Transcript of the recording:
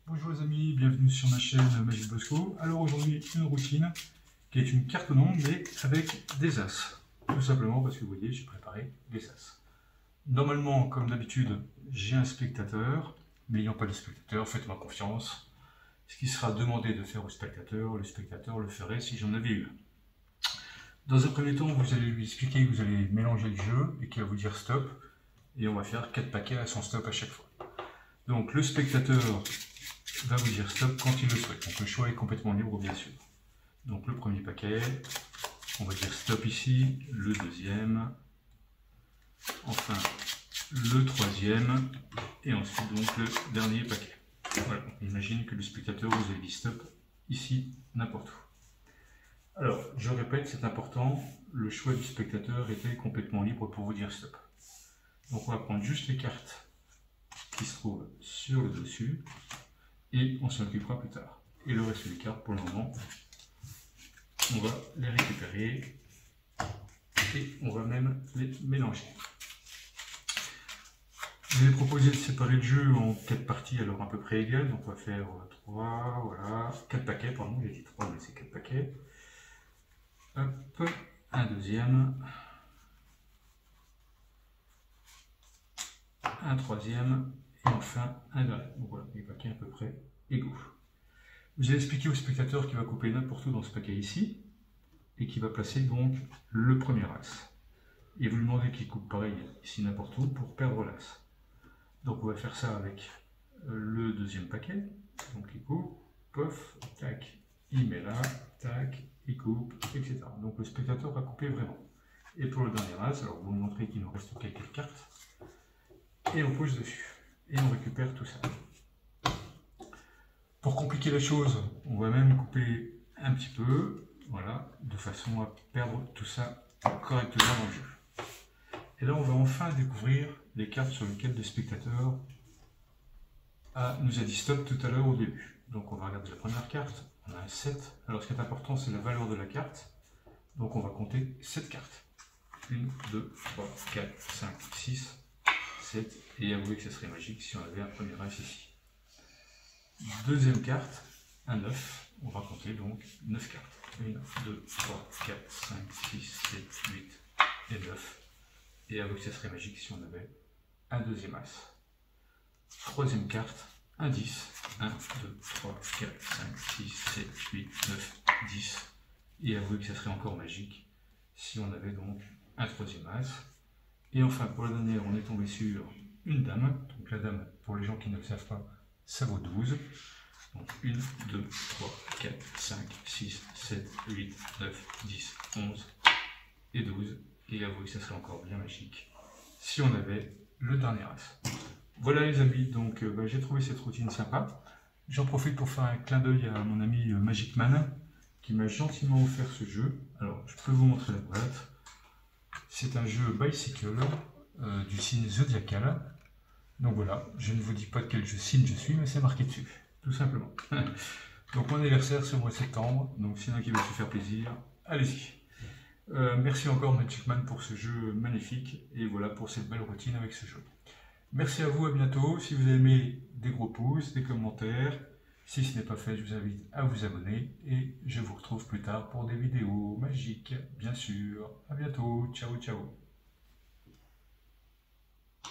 Bonjour les amis, bienvenue sur ma chaîne Magic Bosco. Alors aujourd'hui une routine qui est une carte non mais avec des as. Tout simplement parce que vous voyez j'ai préparé des as. Normalement comme d'habitude j'ai un spectateur, mais n'ayant pas de spectateur, faites-moi confiance. Ce qui sera demandé de faire au spectateur, le spectateur le ferait si j'en avais eu. Dans un premier temps vous allez lui expliquer que vous allez mélanger le jeu et qu'il va vous dire stop. Et on va faire 4 paquets à son stop à chaque fois. Donc le spectateur va vous dire stop quand il le souhaite. Donc le choix est complètement libre bien sûr. Donc le premier paquet, on va dire stop ici, le deuxième, enfin le troisième, et ensuite donc le dernier paquet. Voilà, on imagine que le spectateur vous a dit stop ici, n'importe où. Alors je répète, c'est important, le choix du spectateur était complètement libre pour vous dire stop. Donc on va prendre juste les cartes qui se trouvent sur le dessus, et on s'en occupera plus tard. Et le reste des cartes, pour le moment, on va les récupérer et on va même les mélanger. Je vais proposer de séparer le jeu en 4 parties, alors à peu près égales. Donc on va faire 3, voilà, 4 paquets, pardon, j'ai dit 3, mais c'est 4 paquets. Hop, un deuxième, un troisième, et enfin un dernier. Donc voilà, les paquets à peu près égaux. Vous allez expliquer au spectateur qu'il va couper n'importe où dans ce paquet ici, et qui va placer donc le premier as. Et vous lui demandez qu'il coupe pareil ici n'importe où pour perdre l'as. Donc on va faire ça avec le deuxième paquet. Donc il coupe, pof, tac, il met là, tac, il coupe, etc. Donc le spectateur va couper vraiment. Et pour le dernier as, alors vous me montrez qu'il nous reste quelques cartes, et on pose dessus. Et on récupère tout ça. Pour compliquer la chose, on va même couper un petit peu, voilà, de façon à perdre tout ça correctement dans le jeu. Et là, on va enfin découvrir les cartes sur lesquelles le spectateur nous a dit stop tout à l'heure au début. Donc on va regarder la première carte, on a un 7. Alors ce qui est important, c'est la valeur de la carte. Donc on va compter 7 cartes. 1, 2, 3, 4, 5, 6, 7. Et avouez que ce serait magique si on avait un premier as ici. Deuxième carte, un 9, on va compter donc 9 cartes. 1, 2, 3, 4, 5, 6, 7, 8 et 9. Et avouez que ce serait magique si on avait un deuxième as. Troisième carte, un 10. 1, 2, 3, 4, 5, 6, 7, 8, 9, 10. Et avouez que ce serait encore magique si on avait donc un troisième as. Et enfin, pour la dernière, on est tombé sur une dame. Donc la dame, pour les gens qui ne le savent pas, ça vaut 12. Donc 1, 2, 3, 4, 5, 6, 7, 8, 9, 10, 11 et 12. Et avouez que ça serait encore bien magique si on avait le dernier as. Voilà les amis, donc j'ai trouvé cette routine sympa. J'en profite pour faire un clin d'œil à mon ami Magicman qui m'a gentiment offert ce jeu. Alors je peux vous montrer la boîte. C'est un jeu Bicycle du signe Zodiacal. Donc voilà, je ne vous dis pas de quel signe je suis, mais c'est marqué dessus, tout simplement. Donc mon anniversaire c'est au mois de septembre, donc s'il y en a qui veulent se faire plaisir, allez-y. Merci encore Magicman pour ce jeu magnifique, et voilà pour cette belle routine avec ce jeu. Merci à vous, à bientôt. Si vous avez aimé, des gros pouces, des commentaires. Si ce n'est pas fait, je vous invite à vous abonner, et je vous retrouve plus tard pour des vidéos magiques, bien sûr. À bientôt, ciao ciao.